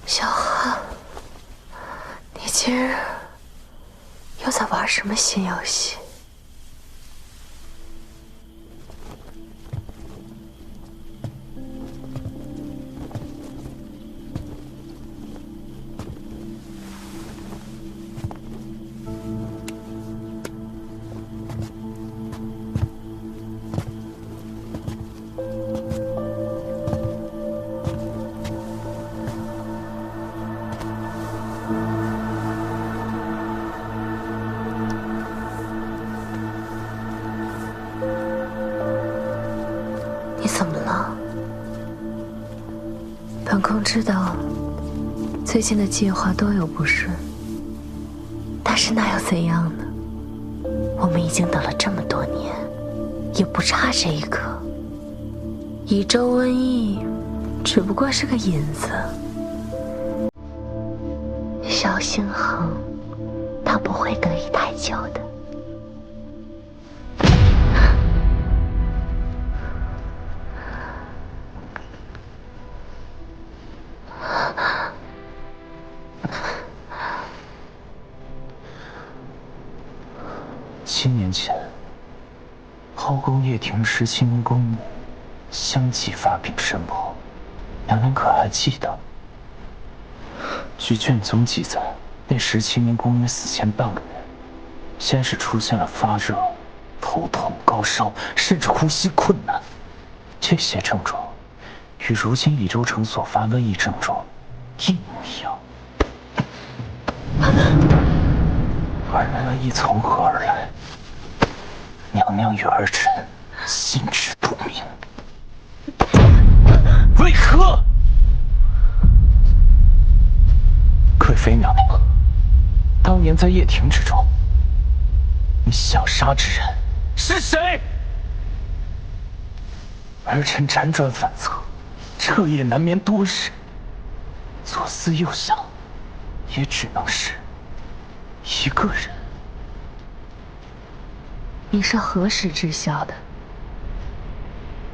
小汉，你今日又在玩什么新游戏？你怎么了？本宫知道最近的计划多有不顺，但是那又怎样呢？我们已经等了这么多年，也不差这一刻。乙州瘟疫只不过是个引子，萧星恒他不会得意太久的。7年前，后宫掖庭17名宫女相继发病身亡，娘娘可还记得？据卷宗记载，那17名宫女死前半个月，先是出现了发热、头痛、高烧，甚至呼吸困难，这些症状与如今益州城所发瘟疫症状一模一样。而瘟疫从何而来？娘娘与儿臣心知肚明。为何？贵妃娘娘，当年在掖庭之中，你想杀之人是谁？儿臣辗转反侧，彻夜难眠多日，左思右想，也只能是一个人。你是何时知晓的？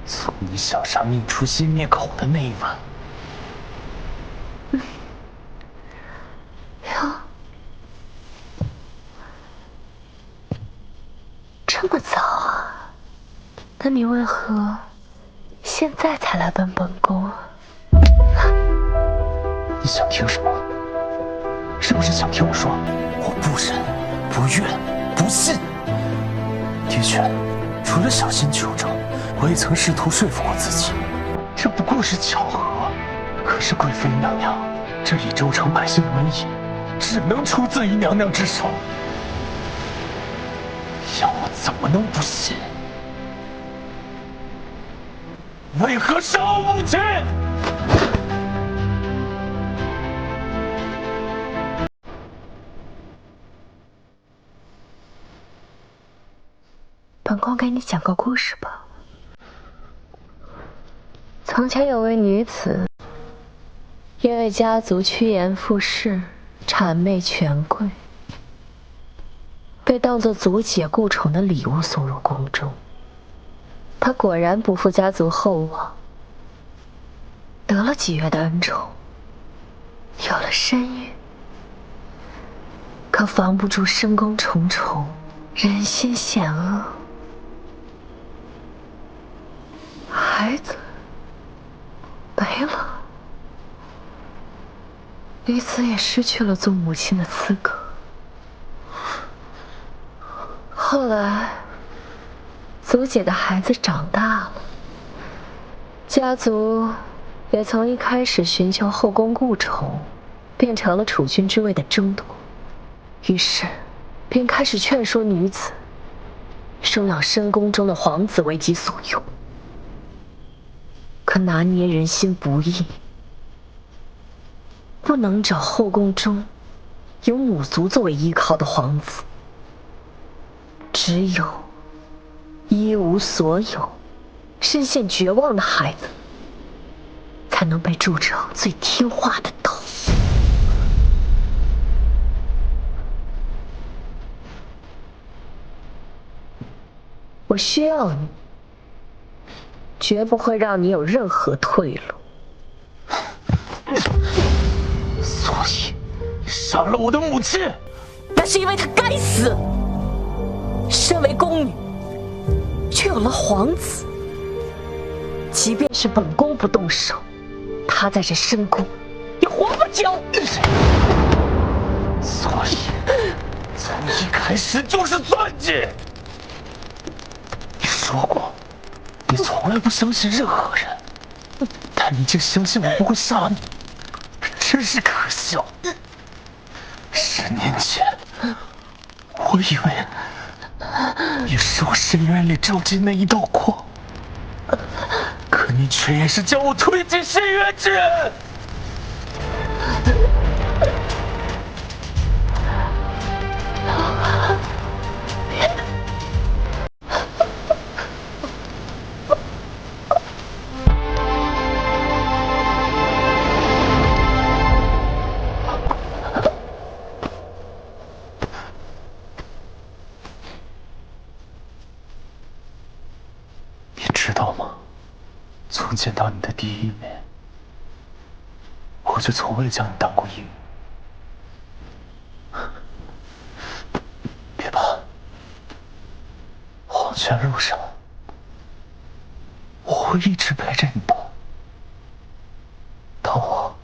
从你想杀宁初心灭口的那一晚。哟，这么早啊？那你为何现在才来问本宫啊？你想听什么？是不是想听我说我不忍、不愿、不信？的确，除了小心求证，我也曾试图说服过自己，这不过是巧合。可是贵妃娘娘，这益州城百姓的瘟疫，只能出自于娘娘之手，要我怎么能不信？为何杀我母亲？本宫给你讲个故事吧。从前有位女子，因为家族趋炎附势，谄媚权贵，被当作族姐顾宠的礼物送入宫中。她果然不负家族厚望，得了几月的恩宠，有了身孕。可防不住深宫重重，人心险恶，孩子没了，女子也失去了做母亲的资格。后来，族姐的孩子长大了，家族也从一开始寻求后宫顾宠，变成了储君之位的争夺。于是，便开始劝说女子收养深宫中的皇子为己所用。可拿捏人心不易，不能找后宫中有母族作为依靠的皇子，只有一无所有、深陷绝望的孩子，才能被铸成最听话的豆。我需要你，绝不会让你有任何退路。所以，你杀了我的母亲。那是因为她该死。身为宫女，却有了皇子。即便是本宫不动手，她在这深宫也活不久。所以，从一开始就是算计。你说过，你从来不相信任何人，但你竟相信我不会杀你，真是可笑。10年前，我以为你是我深渊里照进那一道光，可你却也是将我推进深渊之人。你知道吗？从见到你的第一面，我就从未将你当过一物。别怕，黄泉路上，我会一直陪着你的。当我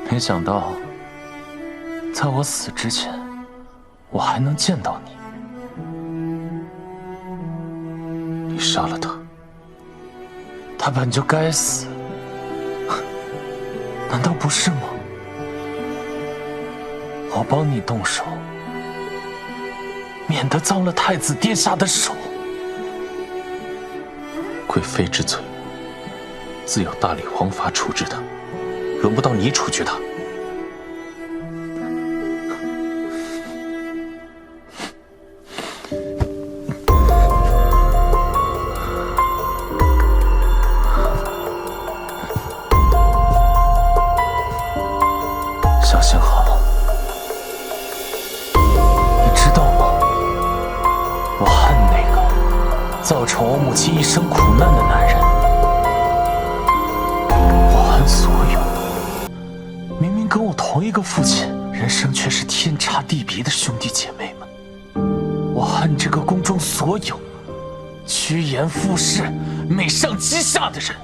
没想到，在我死之前，我还能见到你。你杀了他，他本就该死，难道不是吗？我帮你动手，免得脏了太子殿下的手。贵妃之罪，自有大理皇法处置他，轮不到你处决他。小心好，你知道吗？我恨那个造成我母亲一生苦难的男人。我恨所有明明跟我同一个父亲，人生却是天差地别的兄弟姐妹们。我恨这个宫中所有趋炎附势、美上欺下的人。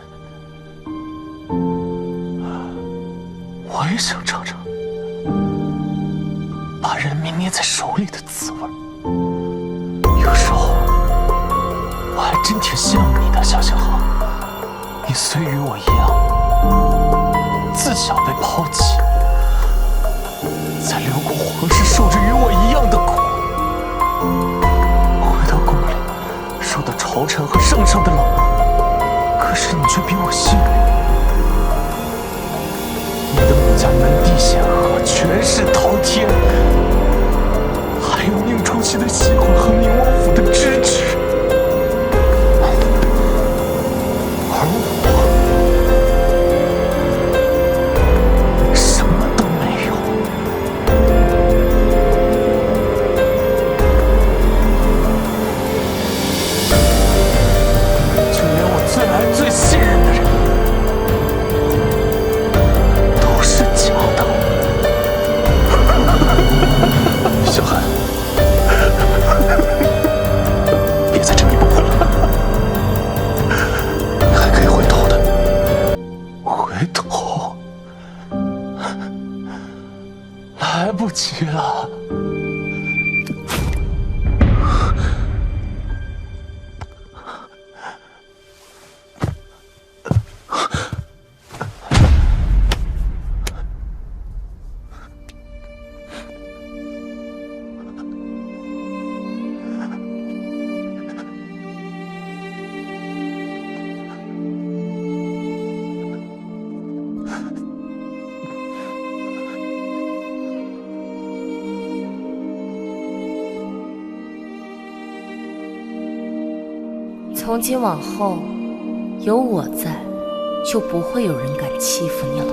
我也想尝尝把人民捏在手里的滋味。有时候我还真挺羡慕你的，小星河。你虽与我一样，自小被抛弃，在刘国皇室受着与我一样的苦，回到宫里受到朝臣和圣上的冷落，可是你却比我幸运。你的母家门第显赫，权势滔天，还有宁宠熙的喜欢和宁王府的支持，而我什么都没有。就急了。从今往后，有我在，就不会有人敢欺负你了。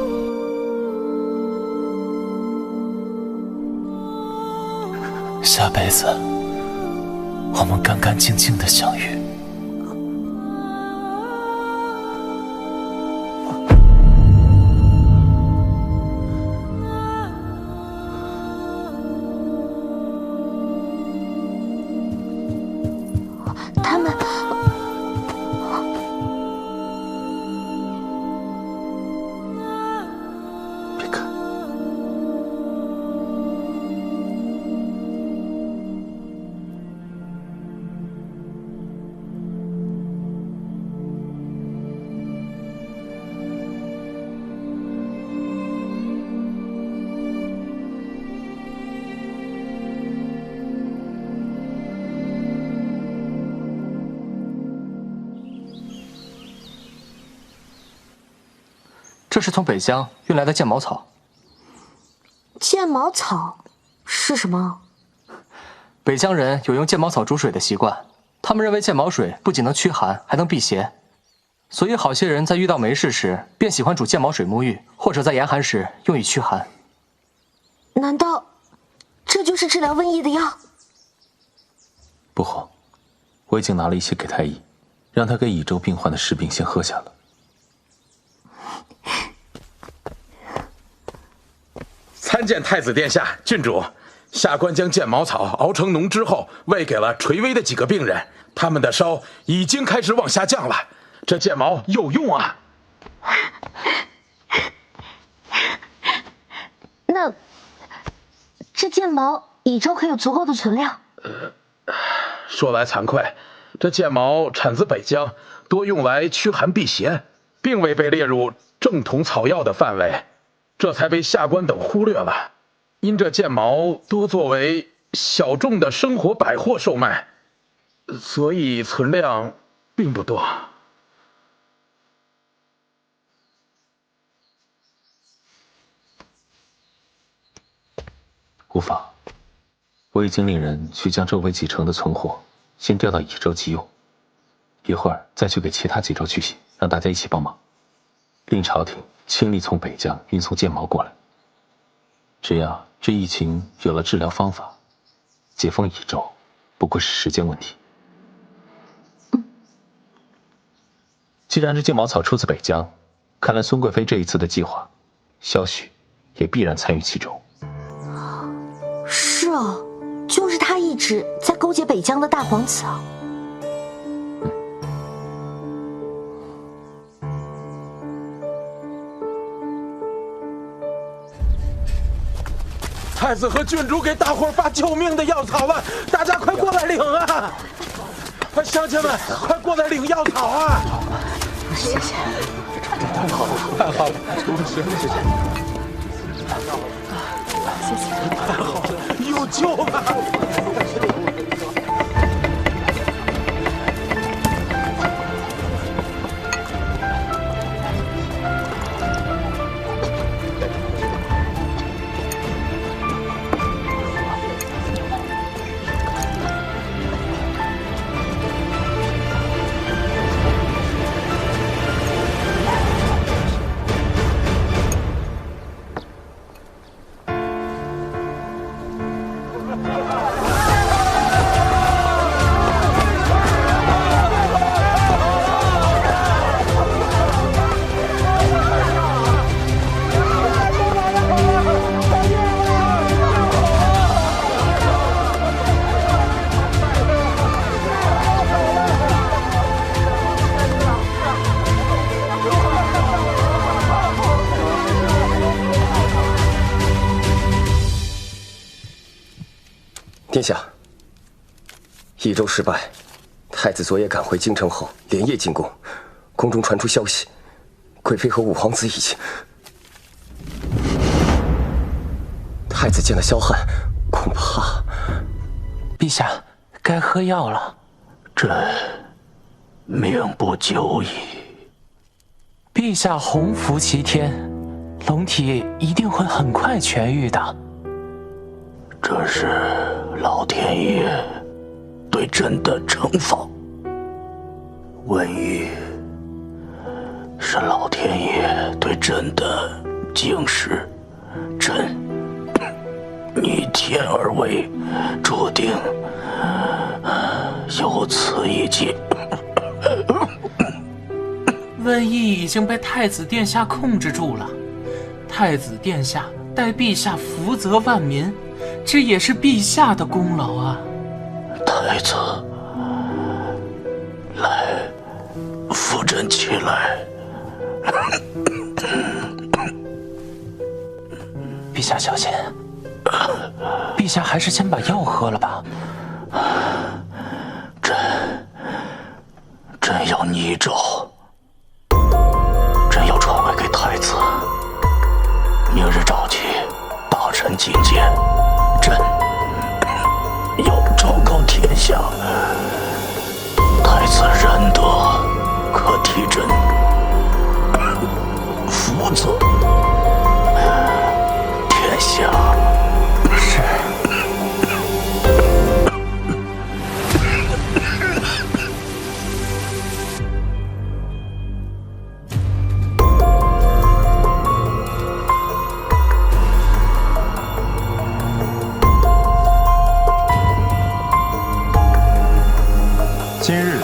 下辈子，我们干干净净的相遇。他们。这是从北疆运来的剑毛草。剑毛草是什么？北疆人有用剑毛草煮水的习惯，他们认为剑毛水不仅能驱寒，还能辟邪，所以好些人在遇到没事时，便喜欢煮剑毛水沐浴，或者在严寒时用以驱寒。难道这就是治疗瘟疫的药？不好，我已经拿了一些给太医，让他给乙州病患的士兵先喝下了。参见太子殿下，郡主。下官将剑毛草熬成浓之后，喂给了垂危的几个病人，他们的烧已经开始往下降了。这剑毛有用啊！那这剑毛乙州可有足够的存量？说来惭愧，这剑毛产自北疆，多用来驱寒辟邪，并未被列入正统草药的范围，这才被下官等忽略了。因这剑毛多作为小众的生活百货售卖，所以存量并不多。无法，我已经令人去将周围几城的存货先调到乙州急用，一会儿再去给其他几州驱邪，让大家一起帮忙，令朝廷倾力从北疆运送剑毛过来。只要这疫情有了治疗方法，解封乙州不过是时间问题。既然这剑毛草出自北疆，看来孙贵妃这一次的计划，萧许也必然参与其中。是啊，就是他一直在勾结北疆的大皇子啊。太子和郡主给大伙儿发救命的药草了，大家快过来领啊！快，乡亲们，快过来领药草啊！谢谢，太好了，太好了，谢谢，谢谢，太好了，有救了！殿下，益州失败，太子昨夜赶回京城后，连夜进宫，宫中传出消息，贵妃和五皇子已经……太子见了萧汉，恐怕……陛下，该喝药了。朕命不久矣。陛下洪福齐天，龙体一定会很快痊愈的。这是老天爷对朕的惩罚。瘟疫是老天爷对朕的警示。朕逆天而为，注定有此一劫。瘟疫已经被太子殿下控制住了，太子殿下代陛下福泽万民，这也是陛下的功劳啊！太子，来，扶朕起来。陛下小心，陛下还是先把药喝了吧。朕要逆诏，朕要传位给太子。明日召集大臣觐见，朕要昭告天下，太子仁德可替朕福泽天下。是。今日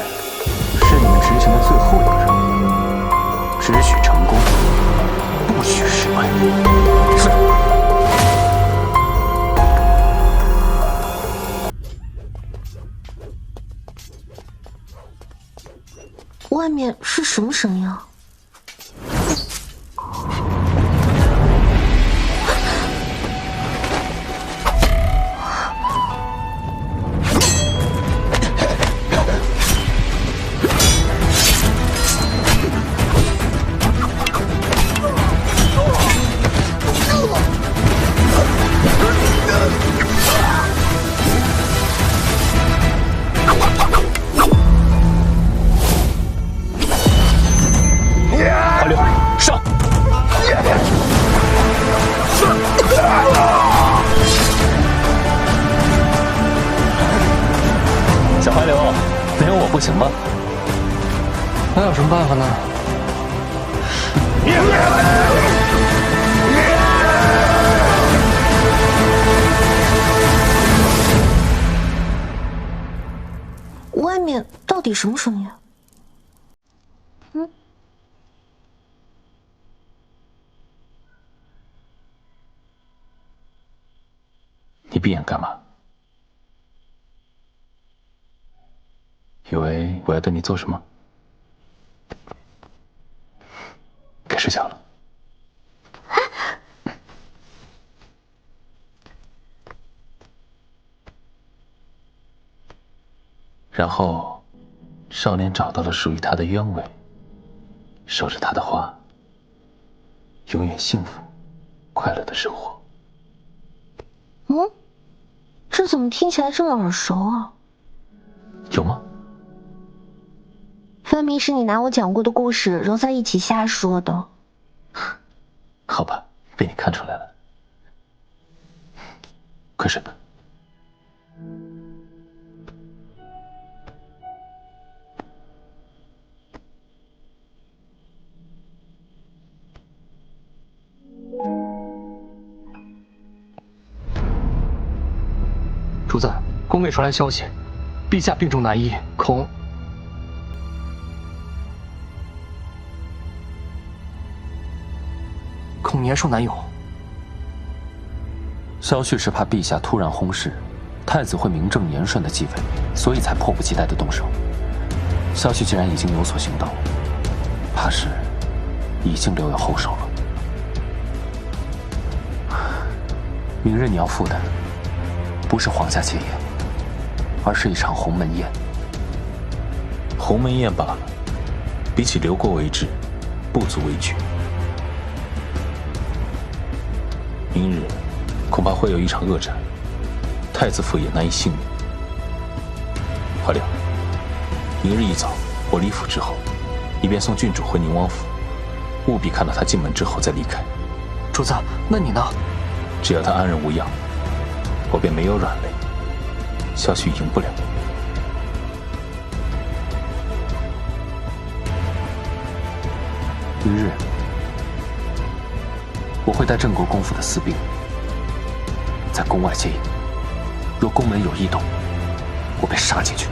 是你们执行的最后一个任务，只许成功，不许失败。是。外面是什么声音啊？华流，上！小华流，没有我不行吗？那有什么办法呢？外面到底什么声音？你闭眼干嘛？以为我要对你做什么？该睡觉了。然后，少年找到了属于他的鸢尾，守着他的花，永远幸福、快乐的生活。这怎么听起来这么耳熟啊？有吗？分明是你拿我讲过的故事揉在一起瞎说的。好吧，被你看出来了。快睡吧。主子，宫内传来消息，陛下病重难医，恐年寿难永。萧旭是怕陛下突然薨逝，太子会名正言顺的继位，所以才迫不及待的动手。萧旭既然已经有所行动，怕是已经留有后手了。明日你要赴的不是皇家戒宴，而是一场鸿门宴。鸿门宴罢了，比起刘国为之，不足为惧。明日恐怕会有一场恶战，太子府也难以幸免。怀了，明日一早我离府之后，你便送郡主回宁王府，务必看到他进门之后再离开。主子，那你呢？只要他安然无恙，我便没有软肋，萧旭赢不了。明日，我会带郑国公府的私兵在宫外接应，若宫门有异动，我便杀进去。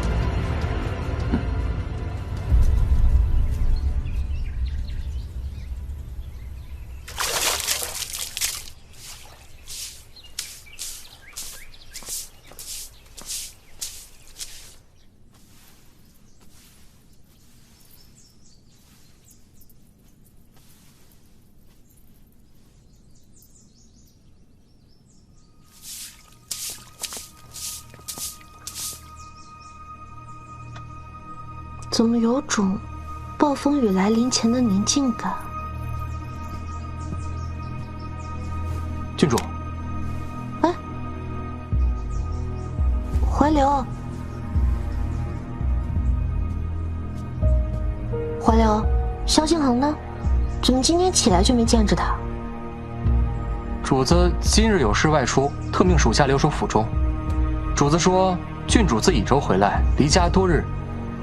怎么有种暴风雨来临前的宁静感？郡主，哎，怀流，怀流，萧敬腾呢？怎么今天起来就没见着他？主子今日有事外出，特命属下留守府中。主子说，郡主自益州回来，离家多日，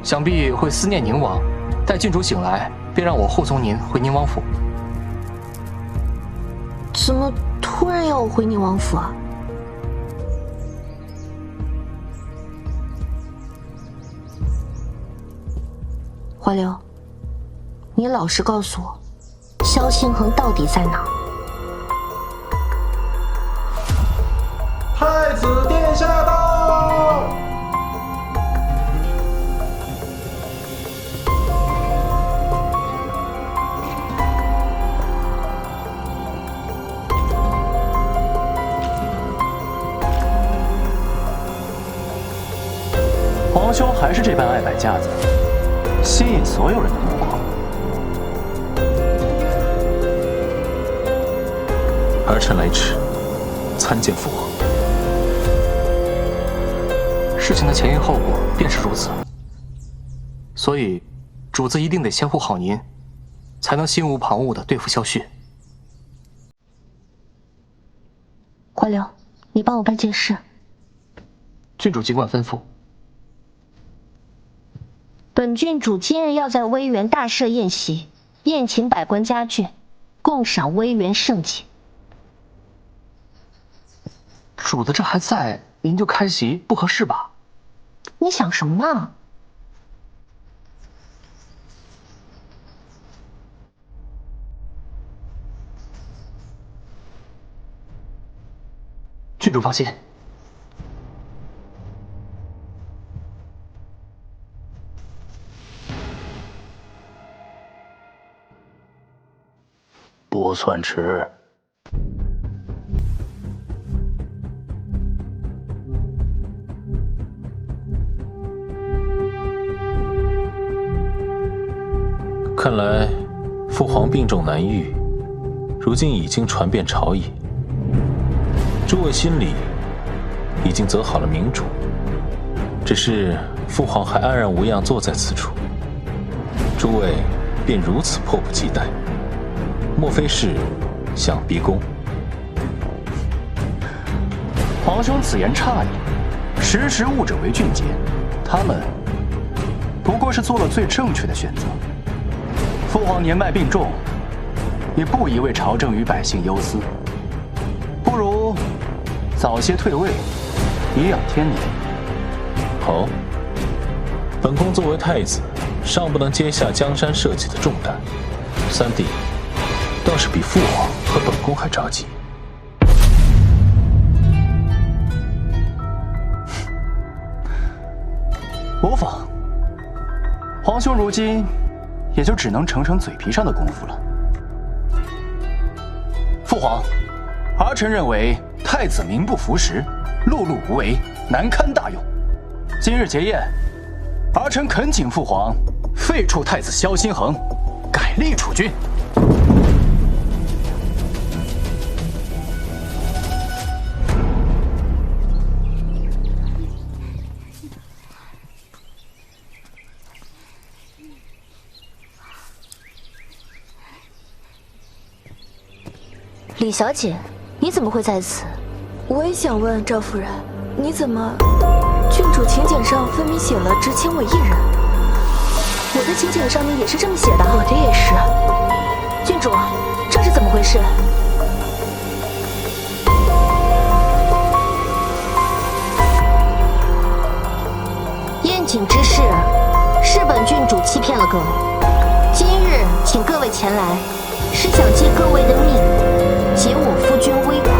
想必会思念宁王。待郡主醒来，便让我护送您回宁王府。怎么突然要我回宁王府啊？怀流，你老实告诉我，萧敬腾到底在哪儿？太子殿下到！皇兄还是这般爱摆架子，吸引所有人的目光。儿臣来迟，参见父皇。事情的前因后果便是如此，所以主子一定得先护好您，才能心无旁骛地对付萧旭。怀流，你帮我办件事。郡主尽管吩咐。本郡主今日要在威园大设宴席，宴请百官家眷，共赏威园盛景。主子这还在，您就开席，不合适吧？你想什么啊？郡主放心。不算迟。看来父皇病重难愈，如今已经传遍朝野。诸位心里已经择好了明主，只是父皇还安然无恙坐在此处，诸位便如此迫不及待，莫非是想逼宫？皇兄此言差矣，识时务者为俊杰，他们不过是做了最正确的选择。父皇年迈病重，也不宜为朝政与百姓忧思，不如早些退位，颐养天年。好，本宫作为太子，尚不能接下江山社稷的重担，三弟倒是比父皇和本宫还着急。无妨，皇兄如今也就只能逞逞嘴皮上的功夫了。父皇，儿臣认为太子名不符实，碌碌无为，难堪大用。今日结宴，儿臣恳请父皇废黜太子萧心恒，改立储君。李小姐，你怎么会在此？我也想问赵夫人，你怎么？郡主请柬上分明写了只请我一人。我的请柬上面也是这么写的。我的也是。郡主，这是怎么回事？宴请之事，是本郡主欺骗了各位。今日请各位前来，是想借各位的命，解我夫君危困。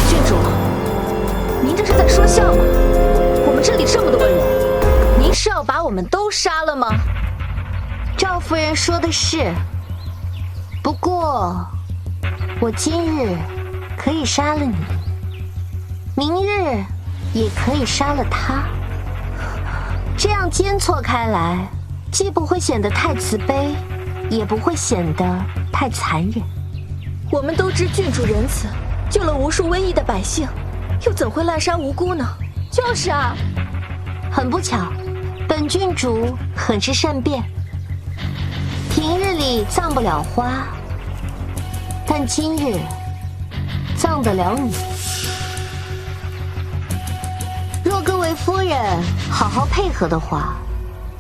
郡主，您这是在说笑吗？我们这里这么多人，您是要把我们都杀了吗？赵夫人说的是，不过我今日可以杀了你，明日也可以杀了他，这样间错开来，既不会显得太慈悲，也不会显得太残忍。我们都知郡主仁慈，救了无数瘟疫的百姓，又怎会滥杀无辜呢？就是啊，很不巧，本郡主很是善变。平日里葬不了花，但今日葬得了你。若各位夫人好好配合的话，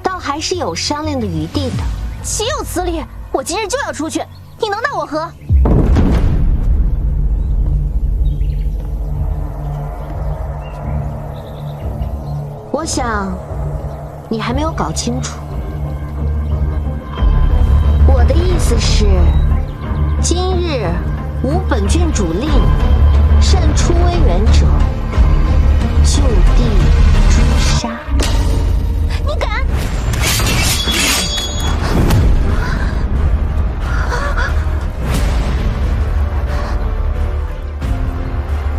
倒还是有商量的余地的。岂有此理！我今日就要出去，你能奈我何？我想你还没有搞清楚，我的意思是，今日无本郡主令，擅出威远者，就地诛杀。你敢！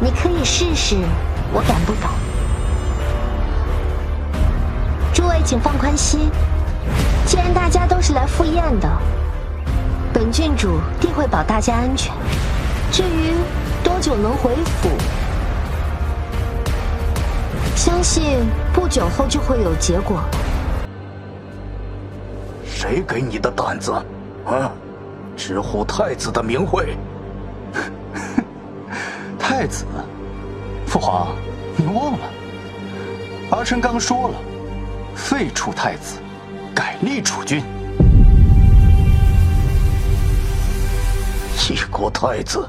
你可以试试，我敢不敢？诸位请放宽心，既然大家都是来赴宴的，本郡主定会保大家安全。至于多久能回府，相信不久后就会有结果了。谁给你的胆子，啊？直呼太子的名讳？太子，父皇，您忘了，儿臣刚说了，废黜太子，改立储君。一国太子，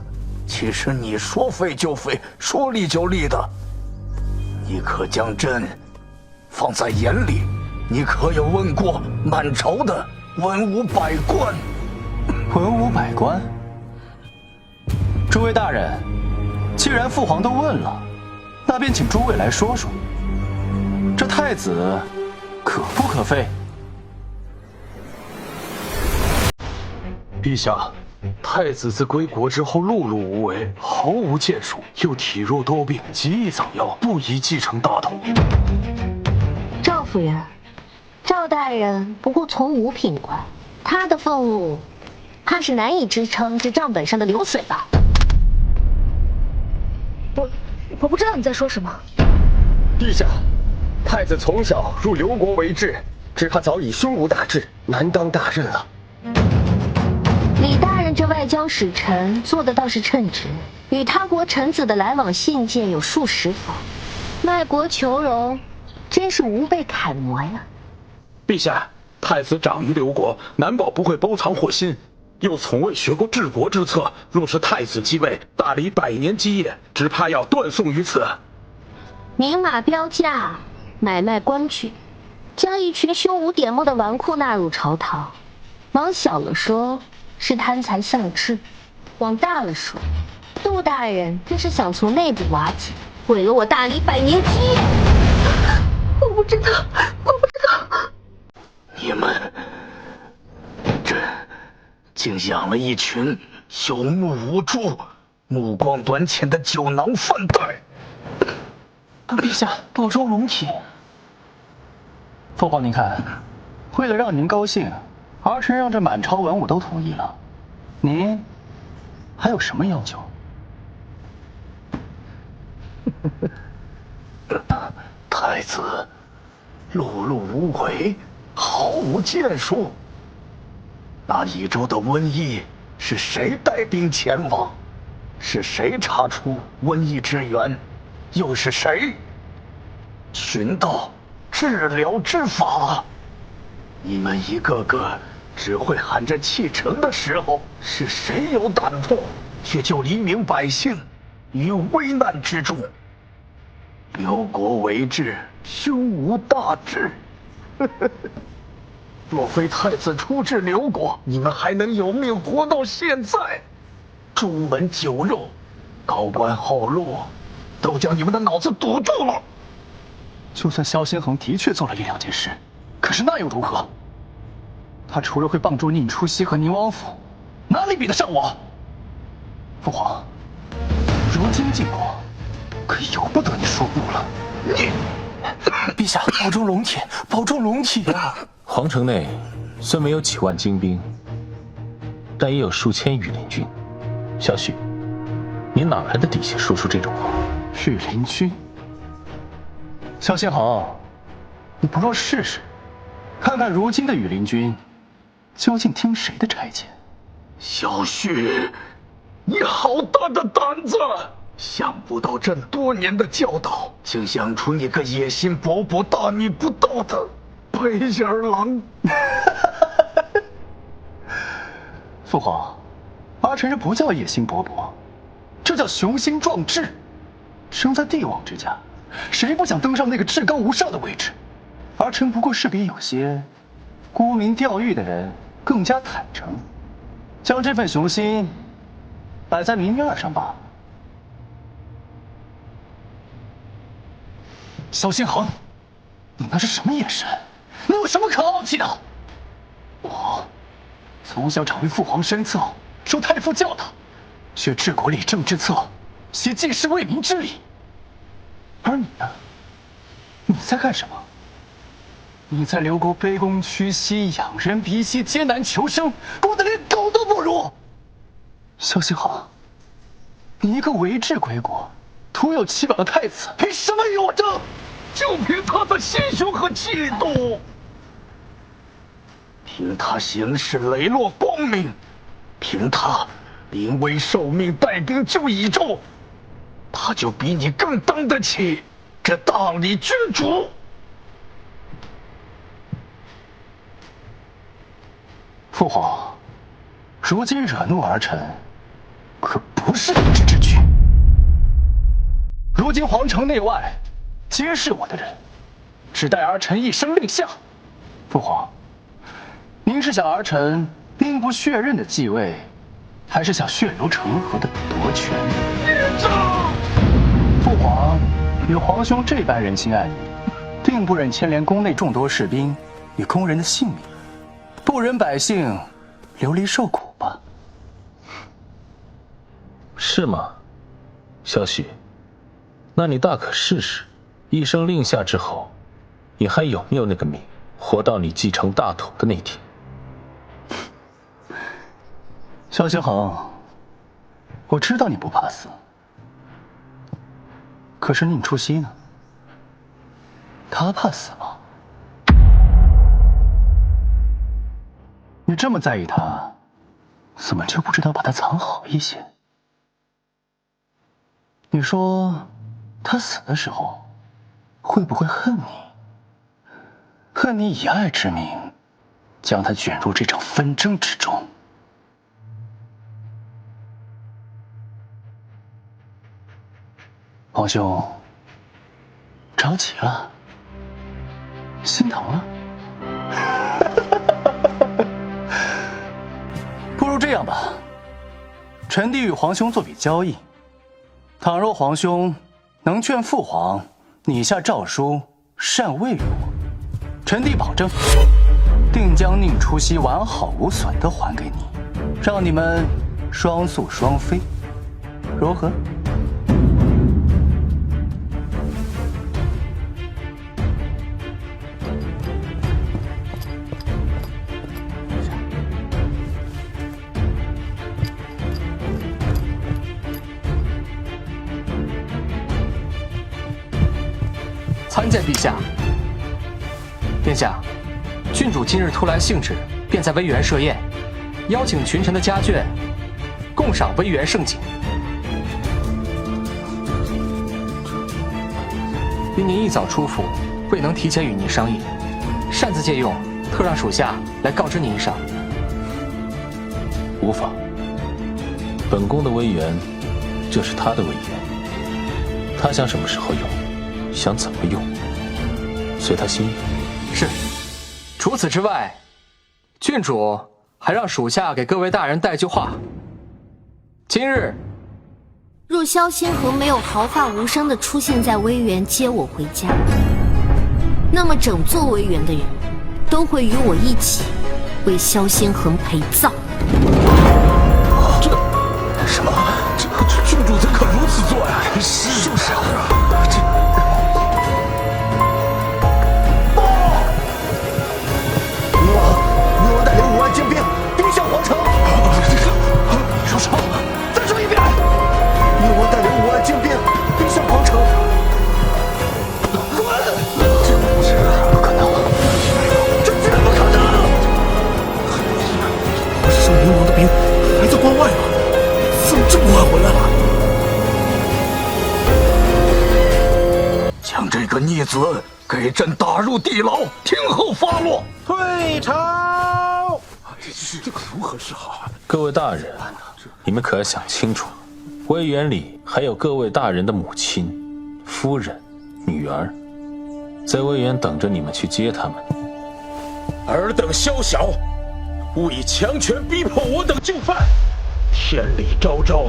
其实你说废就废，说立就立的。你可将朕放在眼里？你可有问过满朝的文武百官？文武百官？诸位大人，既然父皇都问了，那便请诸位来说说，这太子可不可废？陛下，太子自归国之后碌碌无为，毫无建树，又体弱多病，极易早夭，不宜继承大统。赵夫人，赵大人不过从五品官，他的俸禄怕是难以支撑这账本上的流水吧？我不知道你在说什么。陛下，太子从小入刘国为质，只怕早已胸无大志，难当大任了。李大人这外交使臣做的倒是称职，与他国臣子的来往信件有数十封，卖国求荣，真是无被楷模呀。陛下，太子长于刘国，难保不会包藏祸心，又从未学过治国之策，若是太子继位，大理100年基业，只怕要断送于此。明码标价，买卖官具，将一群胸无点墨的纨绔纳入朝堂，往小了说是贪财丧志，往大了说，杜大人这是想从内部瓦解，毁了我大理100年基业。不知道。你们这竟养了一群有目无珠、目光短浅的酒囊饭袋。陛下，保重龙体。父皇，您看，为了让您高兴，儿臣让这满朝文武都同意了，您还有什么要求？太子碌碌无为，毫无建树。那一周的瘟疫是谁带兵前往？是谁查出瘟疫之源？又是谁寻到治疗之法？你们一个个只会喊着弃城的时候，是谁有胆魄去救黎民百姓于危难之中？刘国为治，胸无大志。若非太子出治刘国，你们还能有命活到现在？朱门酒肉，高官厚禄，都将你们的脑子堵住了。就算萧先恒的确做了这2件事，可是那又如何？他除了会帮助宁初曦和宁王府，哪里比得上我？父皇，如今晋国可由不得你说不了。陛下，保重龙体，保重龙体啊！皇城内虽没有几万精兵，但也有数千羽林军。小许，你哪来的底气说出这种话？羽林军？萧先恒，你不若试试，看看如今的羽林军究竟听谁的差遣。小许，你好大的胆子！想不到这多年的教导，竟养出你个野心勃勃、大逆不道的白眼狼！父皇，儿臣这不叫野心勃勃，这叫雄心壮志。生在帝王之家，谁不想登上那个至高无上的位置？儿臣不过是比有些沽名钓誉的人更加坦诚，将这份雄心摆在明面上罢了。萧先恒，你那是什么眼神？你有什么可傲气的？我从小常为父皇身侧，受太傅教导，学治国理政之策，习济世为民之理。而你呢？你在干什么？你在刘国卑躬屈膝，仰人鼻息，艰难求生，过得连狗都不如。萧先恒，你一个为治归国、徒有其表的太子，凭什么与我争？就凭他的心胸和气度，凭他行事磊落光明，凭他临危受命带兵救益州，他就比你更当得起这大理君主。父皇，如今惹怒儿臣，可不是一时之举。如今皇城内外皆是我的人，只待儿臣一声令下。父皇，您是想儿臣兵不血刃的继位，还是想血流成河的夺权？父皇与皇兄这般仁心爱女，定不忍牵连宫内众多士兵与宫人的性命，不忍百姓流离受苦吧？是吗，萧许？那你大可试试，一声令下之后，你还有没有那个命，活到你继承大统的那天？萧先恒，我知道你不怕死，可是宁初曦呢？他怕死吗？你这么在意他，怎么就不知道把他藏好一些？你说他死的时候会不会恨你？恨你以爱之名将他卷入这场纷争之中？皇兄着急了，心疼了。不如这样吧，臣弟与皇兄做笔交易，倘若皇兄能劝父皇拟下诏书，擅未如，臣弟保证，定将宁初曦完好无损的还给你，让你们双宿双飞，如何？参见陛下。殿下，郡主今日突来兴致，便在微园设宴，邀请群臣的家眷共赏微园盛景。因您一早出府，未能提前与您商议，擅自借用，特让属下来告知您一声。无妨，本宫的微园就是他的微园，他想什么时候用，想怎么用，随他心意。是。除此之外，郡主还让属下给各位大人带句话。今日若萧仙河没有毫发无伤地出现在微园接我回家，那么整座微园的人都会与我一起为萧仙河陪葬。这什么？这郡主怎可如此做呀？就是啊。女王带领5万精兵兵向皇城。说什么？再说一遍。女王带领5万精兵兵向皇城。滚！这不可能，这绝不可能！圣灵王的兵还在关外吗？怎么这么快回来了？将这个逆子给朕打入地牢，听候发落。退朝！这可如何是好？各位大人，你们可要想清楚，微园里还有各位大人的母亲、夫人、女儿，在微园等着你们去接他们。尔等宵小，勿以强权逼迫我等就范。天理昭昭，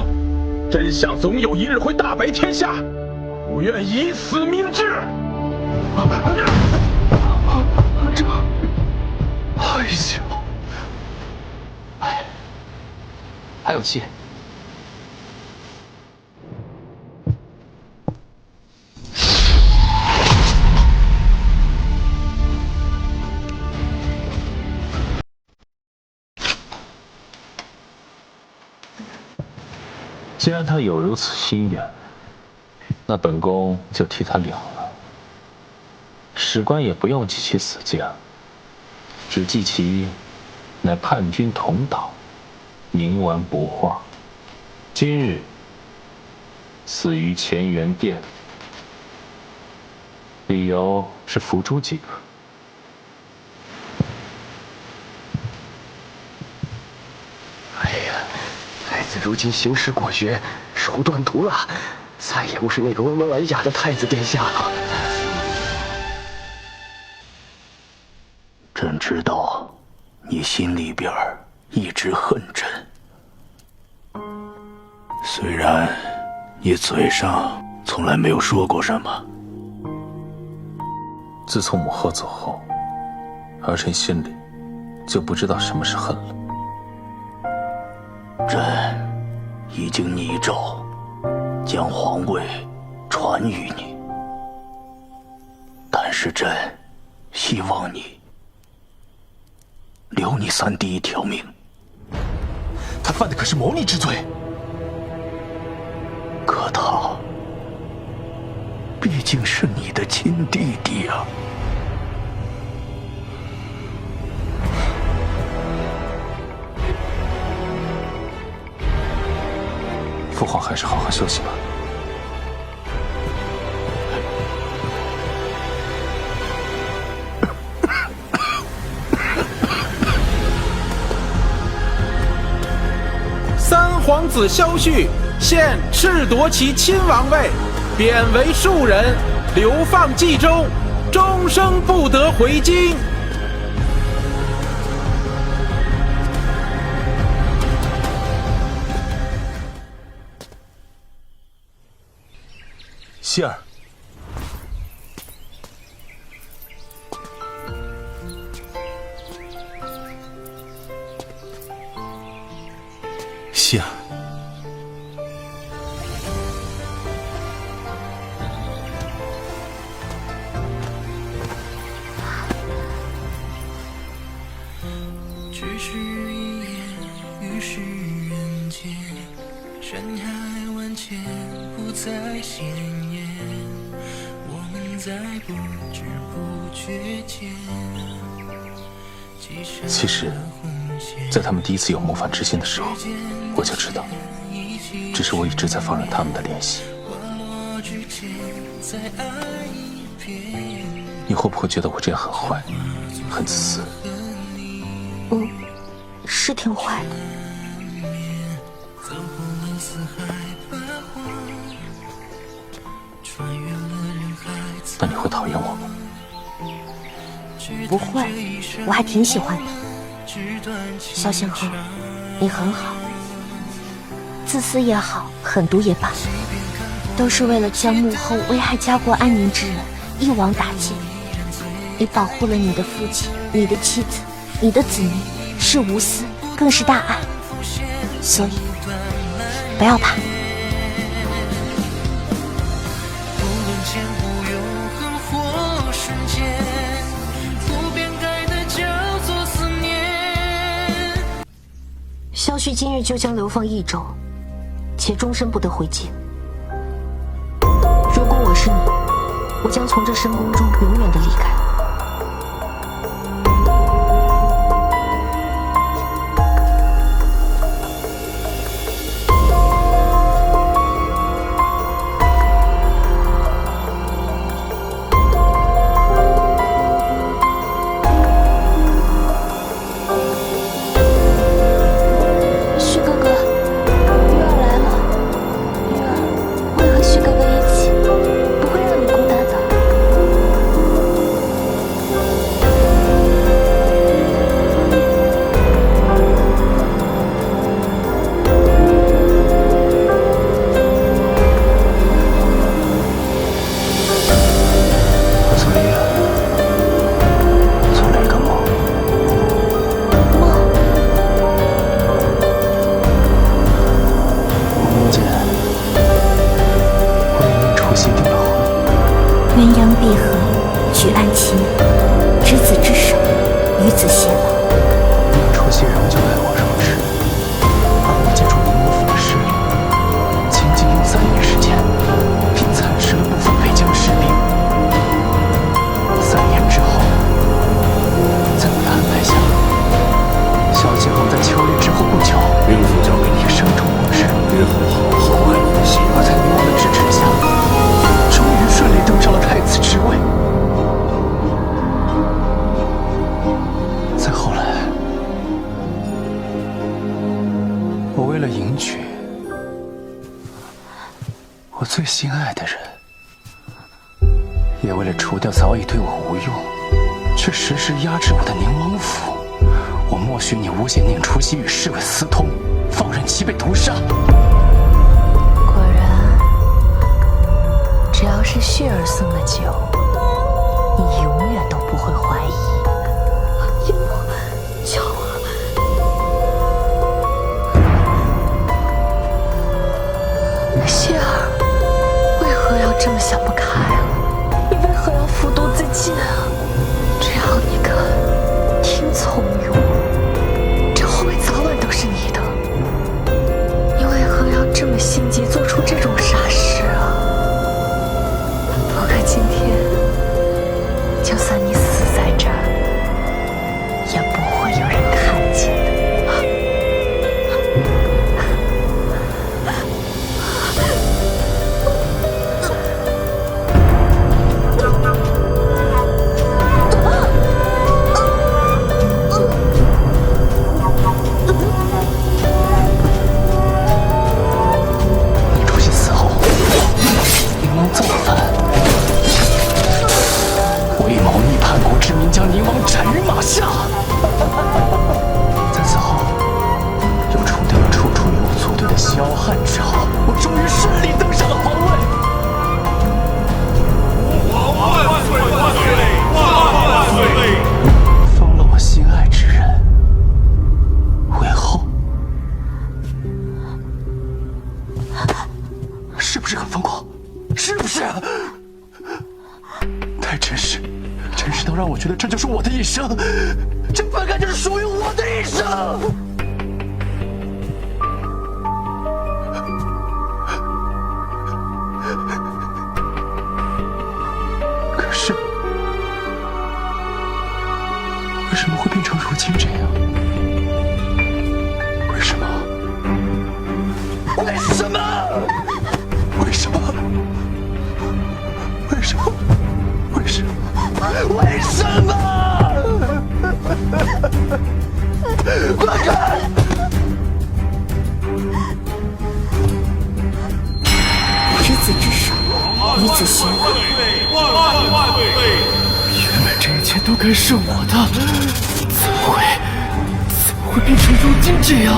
真相总有一日会大白天下，不愿以死明志。还有气。既然他有如此心愿，那本宫就替他了了。史官也不用记其死将，只记其乃叛军同党，冥顽不化，今日死于乾元殿，理由是伏诛即可。哎呀，太子如今行事果决，手段毒辣，再也不是那个温文尔雅的太子殿下了。朕知道你心里边一直恨朕，虽然你嘴上从来没有说过什么。自从母后走后，儿臣心里就不知道什么是恨了。朕已经拟诏将皇位传于你，但是朕希望你留你三弟一条命。他犯的可是谋逆之罪，可他毕竟是你的亲弟弟啊！父皇还是好好休息吧。三皇子萧旭现赤夺其亲王位，贬为庶人，流放冀州，终生不得回京。希儿，其实，在他们第一次有谋反之心的时候，我就知道，只是我一直在放任他们的联系。你会不会觉得我这样很坏，很自私？是挺坏的。那你会讨厌我吗？不会，我还挺喜欢的。萧星河，你很好，自私也好，狠毒也罢，都是为了将幕后危害家国安宁之人一网打尽。你保护了你的父亲、你的妻子、你的子女，是无私，更是大爱。所以，不要怕。萧旭今日就将流放益州，且终身不得回京。如果我是你，我将从这深宫中永远的离开。鸳鸯闭合，举案齐眉，执子之手，与子偕老。除夕仍旧来往如痴，而我借助宁王府的势力，仅仅用3年时间，便蚕食了部分北疆士兵。3年之后，在我的安排下，萧景恒在秋猎之后不久，兵符交给你，生中过世。日后好爱你的心。而在宁王的支持下，终于顺利登上了太子之位。再后来，我为了迎娶我最心爱的人，也为了除掉早已对我无用却时时压制我的宁王府，我默许你诬陷宁除夕与侍卫私通，放任其被毒杀。果然，只要是旭儿送的酒，你永远都不会怀疑。叶幕，救我！旭儿，为何要这么想不开啊？你为何要服毒自尽啊？只要你肯听从于我，这后位早晚都是你的。你为何要这么心急，做出这种傻事啊？不过今天，就算你死在这儿，也不会有人看见的。宁除夕死后，宁王造反，为谋逆叛国之民，将宁王斩于马下。在此后，又除掉了处处与我作对的萧汉之后，我终于顺利登上了皇位。万岁万岁万岁！封了我心爱之人为后，是不是很疯狂？是不是？太真实，真实到让我觉得这就是我的一生，这本该就是属于我的一生。什么会变成如今这样？为什么？为什么？为什么？为什么？为什么？为什么？滚开！执子之手，与子偕老。原来这一切都该是我的，怎么会变成如今这样？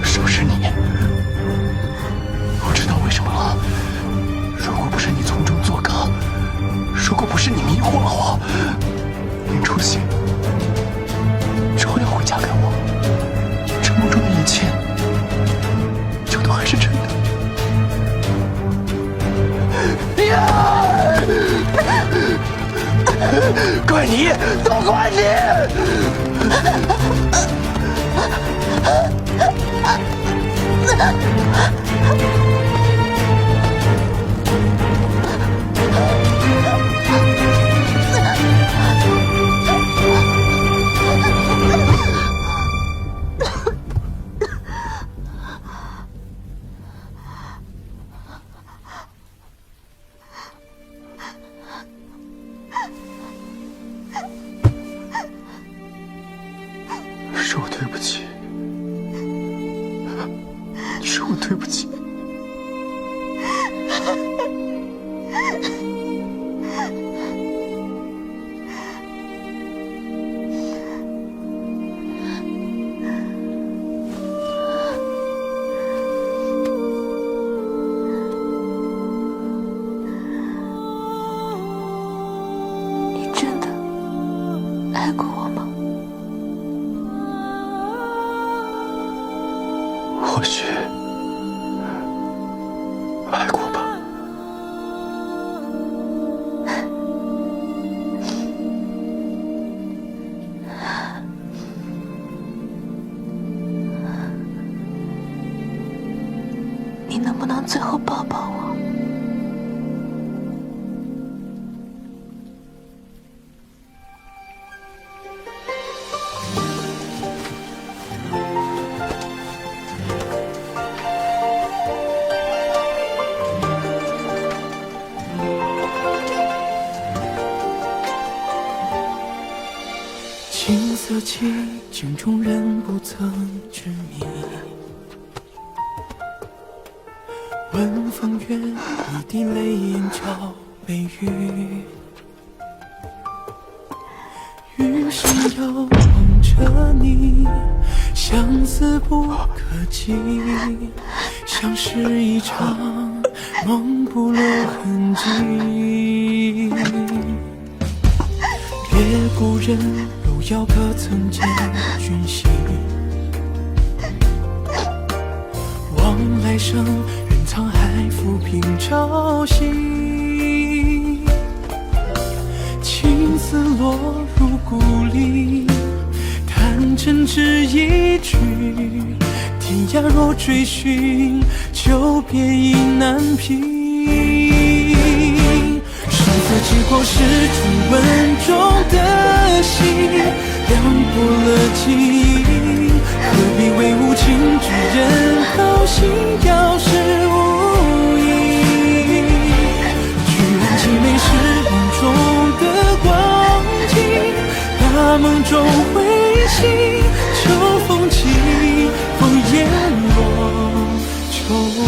是不是你？我知道为什么了。如果不是你从中作梗，如果不是你迷惑了我，林初心照样会嫁给我。这梦中的一切，就都还是真的。怪你，都怪你！是我对不起，是我对不起。你真的爱过我吗？或许爱过吧。你能不能最后抱抱我？青色起，镜中人不曾知迷。问风月，一滴泪眼照悲雨。余生遥望着你，相思不可及，像是一场梦不露痕迹。别故人路遥可曾见君心，望来生人沧海浮萍朝夕。青丝落入故里，弹针只一句，天涯若追寻，就别意难平。生死之过是初吻中的心，凉薄了记忆，何必为无情之人掏心要是无意。举案齐眉是梦中的光景，大梦中会醒，秋风起，风烟落秋离。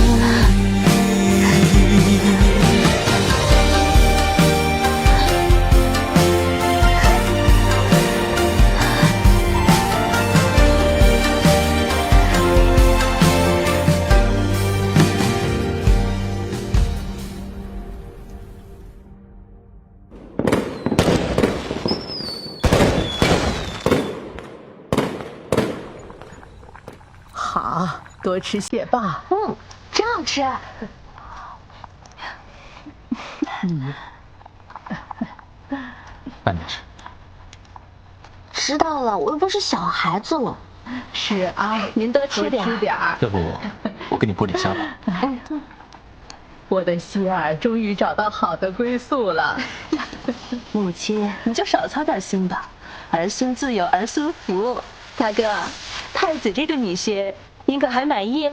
好，多吃些吧。这样吃。慢点吃。知道了，我又不是小孩子了。是啊，您多吃点。多吃点儿。要不我给你剥点虾吧。我的希儿终于找到好的归宿了。母亲，你就少操点心吧，儿孙自有儿孙福。大哥，太子这个女婿，您可还满意？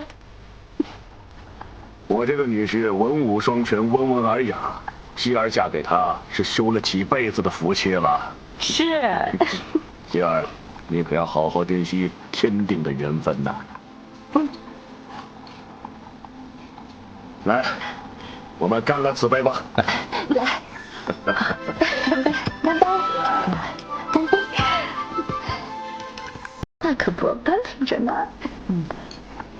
我这个女婿文武双全，温文尔雅，希儿嫁给他是修了几辈子的福气了。是。希儿，你可要好好珍惜天定的缘分呐。来，我们干了此杯吧。来，干杯！干杯！干杯！那可不干着呢。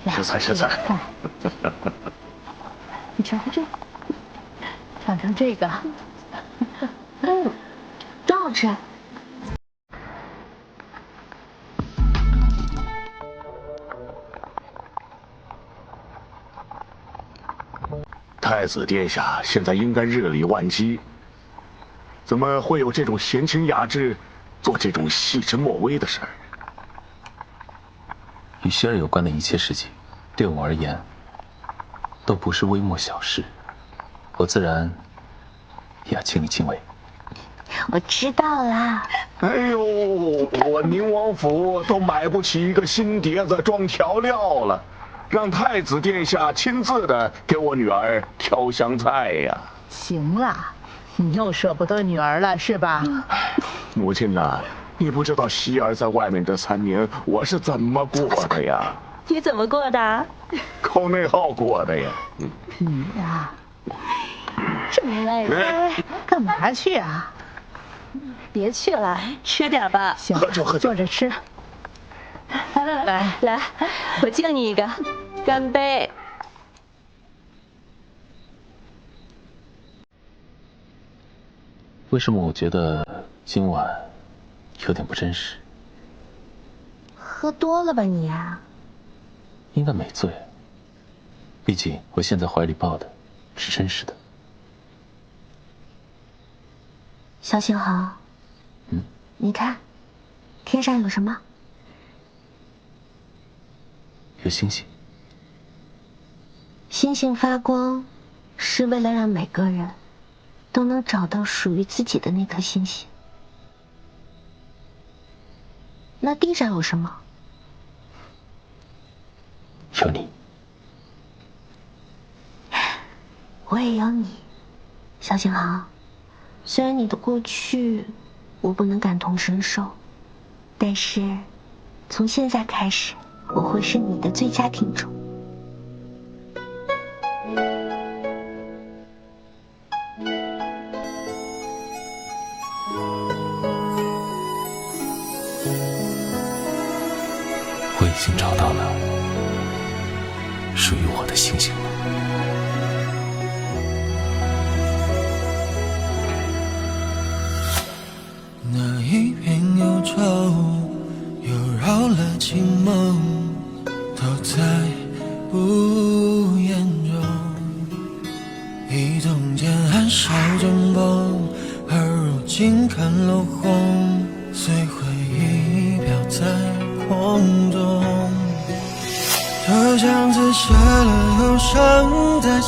食菜，食菜。你尝尝这个，尝尝这个。真好吃。太子殿下现在应该日理万机，怎么会有这种闲情雅致，做这种细枝末微的事儿？与希儿有关的一切事情，对我而言，都不是微末小事，我自然也要亲力亲为。我知道啦。哎呦，我宁王府都买不起一个新碟子装调料了。让太子殿下亲自的给我女儿挑香菜呀！行了，你又舍不得女儿了是吧？母亲呐，你不知道希儿在外面这3年我是怎么过的呀？你怎么过的？靠内耗过的呀。你呀，真累了，干嘛去啊？别去了，吃点吧。行，喝酒喝酒，坐着吃。来，我敬你一个，干杯！为什么我觉得今晚有点不真实？喝多了吧你啊？应该没醉，毕竟我现在怀里抱的是真实的。萧星豪，你看，天上有什么？有星星。星星发光，是为了让每个人都能找到属于自己的那颗星星。那地上有什么？有你。我也有你，萧星豪。虽然你的过去我不能感同身受，但是从现在开始，我会是你的最佳听众。我已经找到了属于我的星星了。那一片忧愁又扰了清梦，都在不言中。一动间寒烧正崩，而如今看落红，随回忆飘在空中，就像刺下了忧伤在